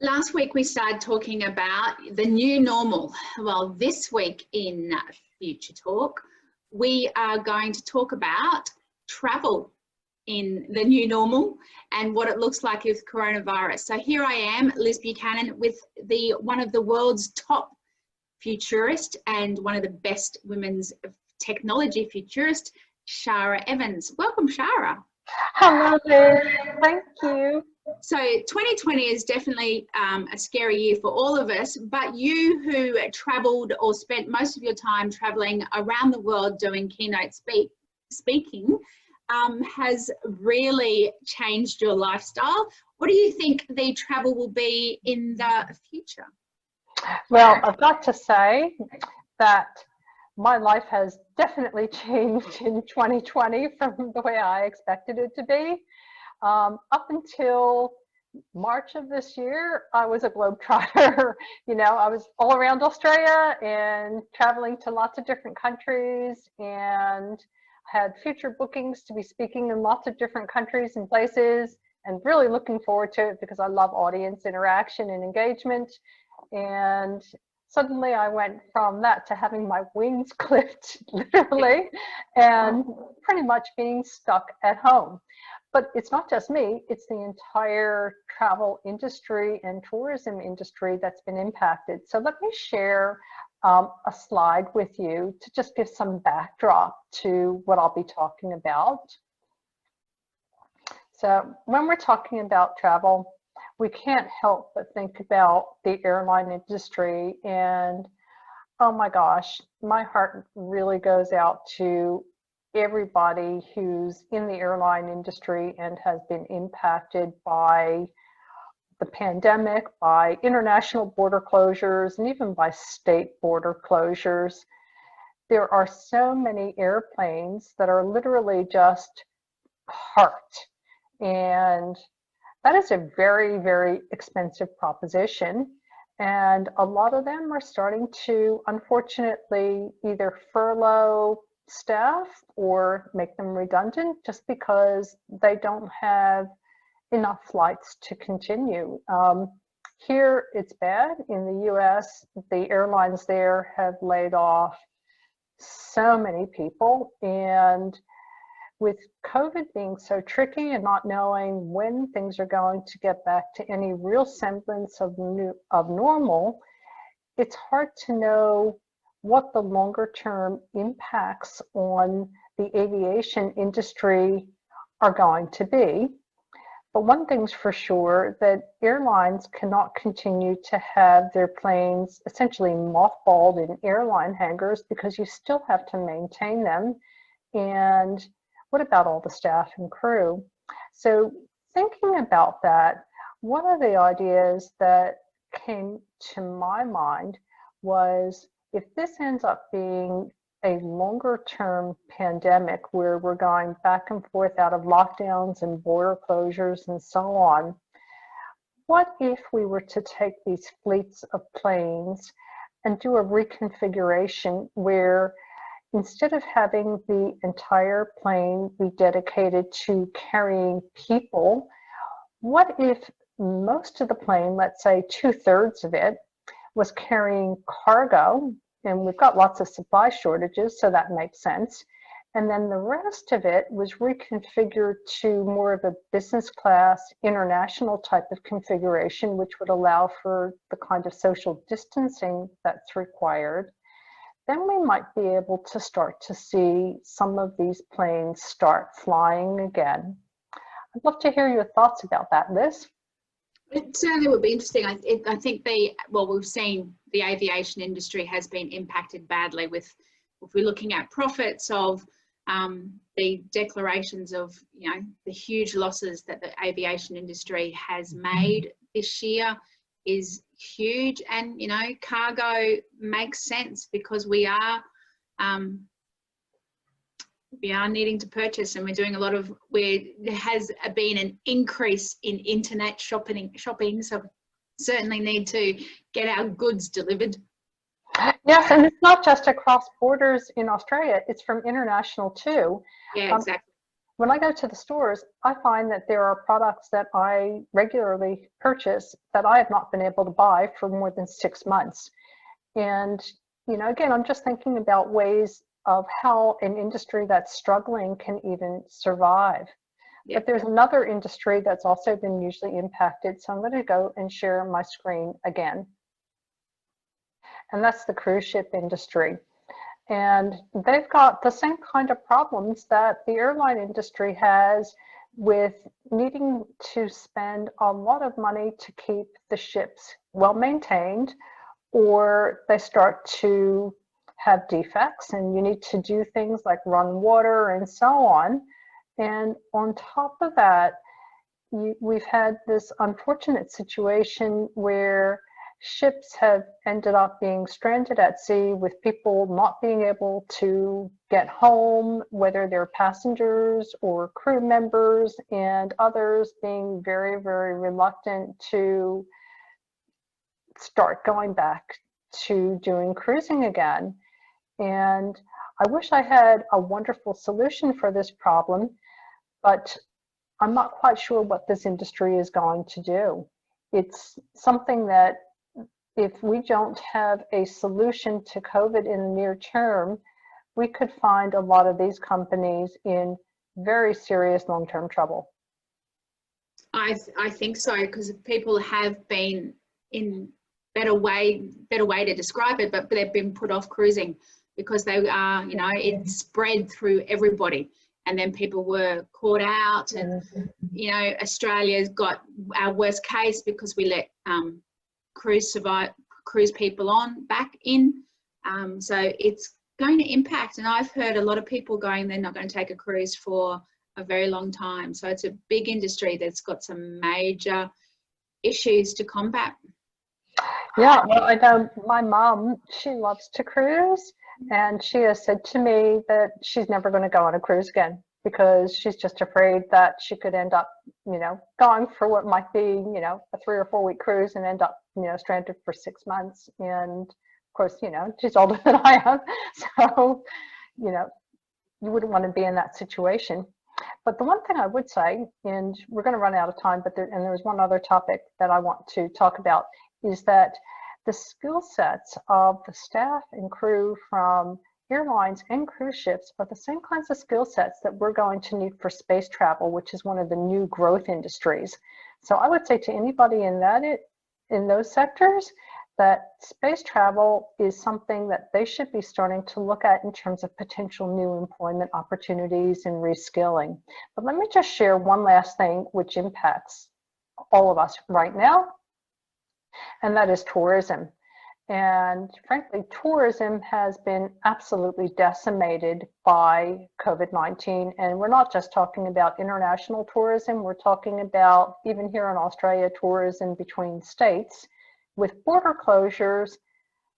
Last week we started talking about the new normal. Well, this week in Future Talk, we are going to talk about travel in the new normal and what it looks like with coronavirus. So here I am, Liz Buchanan, with one of the world's top futurists and one of the best women's technology futurists, Shara Evans. Welcome, Shara. Hello, Liz. Thank you. So 2020 is definitely a scary year for all of us, but you who traveled or spent most of your time traveling around the world doing keynote speaking has really changed your lifestyle. What do you think the travel will be in the future? Well, I've got to say that my life has definitely changed in 2020 from the way I expected it to be. Up until March of this year, I was a globetrotter. You know, I was all around Australia and traveling to lots of different countries and had future bookings to be speaking in lots of different countries and places, and really looking forward to it because I love audience interaction and engagement. And suddenly I went from that to having my wings clipped, literally, and pretty much being stuck at home. But it's not just me, it's the entire travel industry and tourism industry that's been impacted. So let me share a slide with you to just give some backdrop to what I'll be talking about. So when we're talking about travel, we can't help but think about the airline industry, and oh my gosh, my heart really goes out to everybody who's in the airline industry and has been impacted by the pandemic, by international border closures, and even by state border closures. There are so many airplanes that are literally just parked, and that is a very, very expensive proposition. And a lot of them are starting to, unfortunately, either furlough staff or make them redundant just because they don't have enough flights to continue. Here it's bad. In the US, the airlines there have laid off so many people, and with COVID being so tricky and not knowing when things are going to get back to any real semblance of normal, it's hard to know what the longer term impacts on the aviation industry are going to be. But one thing's for sure, that airlines cannot continue to have their planes essentially mothballed in airline hangars because you still have to maintain them. And what about all the staff and crew? So thinking about that, one of the ideas that came to my mind was, if this ends up being a longer term pandemic where we're going back and forth out of lockdowns and border closures and so on, what if we were to take these fleets of planes and do a reconfiguration where instead of having the entire plane be dedicated to carrying people, what if most of the plane, let's say 2/3 of it, was carrying cargo? And we've got lots of supply shortages, so that makes sense. And then the rest of it was reconfigured to more of a business class, international type of configuration, which would allow for the kind of social distancing that's required. Then we might be able to start to see some of these planes start flying again. I'd love to hear your thoughts about that, Liz. It certainly would be interesting. I think we've seen the aviation industry has been impacted badly with, if we're looking at profits of the declarations of, you know, the huge losses that the aviation industry has made this year is huge. And, you know, cargo makes sense because we are needing to purchase, and we're doing a lot of, where there has been an increase in internet shopping, so certainly need to get our goods delivered. Yes, and it's not just across borders in Australia, it's from international too. Yeah, exactly. when I go to the stores, I find that there are products that I regularly purchase that I have not been able to buy for more than 6 months. And, you know, again, I'm just thinking about ways of how an industry that's struggling can even survive. Yep. But there's another industry that's also been hugely impacted. So I'm going to go and share my screen again. And that's the cruise ship industry. And they've got the same kind of problems that the airline industry has, with needing to spend a lot of money to keep the ships well maintained, or they start to have defects and you need to do things like run water and so on. And on top of that, we've had this unfortunate situation where ships have ended up being stranded at sea, with people not being able to get home, whether they're passengers or crew members, and others being very, very reluctant to start going back to doing cruising again. And I wish I had a wonderful solution for this problem, but I'm not quite sure what this industry is going to do. It's something that, if we don't have a solution to COVID in the near term, we could find a lot of these companies in very serious long-term trouble. I think so, because people have been, in better way to describe it, but they've been put off cruising because they are, you know, it spread through everybody, and then people were caught out. And you know, Australia's got our worst case because we let cruise people on back in, so it's going to impact. And I've heard a lot of people going they're not going to take a cruise for a very long time. So it's a big industry that's got some major issues to combat. Yeah, well, I know my mom, she loves to cruise, and she has said to me that she's never going to go on a cruise again, because she's just afraid that she could end up, you know, going for what might be, you know, a 3 or 4 week cruise and end up, you know, stranded for 6 months. And of course, you know, she's older than I am. So, you know, you wouldn't want to be in that situation. But the one thing I would say, and we're going to run out of time, but there's one other topic that I want to talk about, is that the skill sets of the staff and crew from airlines and cruise ships are the same kinds of skill sets that we're going to need for space travel, which is one of the new growth industries. So I would say to anybody in those sectors that space travel is something that they should be starting to look at in terms of potential new employment opportunities and reskilling. But let me just share one last thing which impacts all of us right now, and that is tourism. And frankly, tourism has been absolutely decimated by COVID-19. And we're not just talking about international tourism, we're talking about, even here in Australia, tourism between states. With border closures,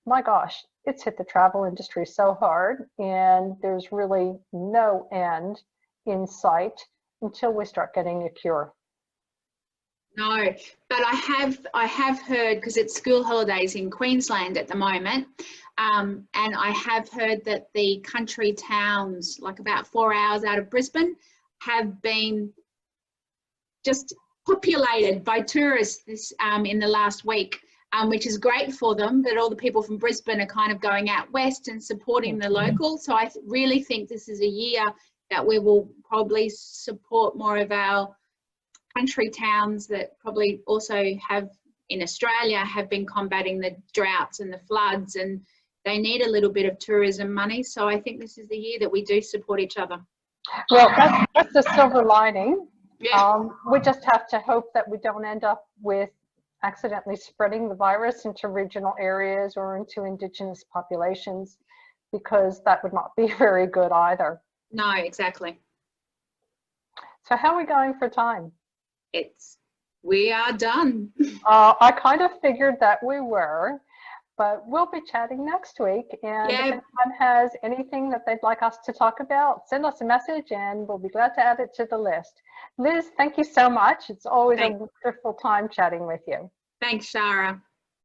my gosh, it's hit the travel industry so hard, and there's really no end in sight until we start getting a cure. No, but I have heard, because it's school holidays in Queensland at the moment, and I have heard that the country towns, like about 4 hours out of Brisbane, have been just populated by tourists this in the last week, which is great for them, that all the people from Brisbane are kind of going out west and supporting the locals. So I really think this is a year that we will probably support more of our country towns that probably also have, in Australia, have been combating the droughts and the floods, and they need a little bit of tourism money. So I think this is the year that we do support each other. Well, that's the silver lining. Yeah. We just have to hope that we don't end up with accidentally spreading the virus into regional areas or into Indigenous populations, because that would not be very good either. No, exactly. So how are we going for time? We are done. I kind of figured that we were, but we'll be chatting next week. And if anyone has anything that they'd like us to talk about, send us a message and we'll be glad to add it to the list. Liz, thank you so much. It's always a wonderful time chatting with you. Thanks, Shara.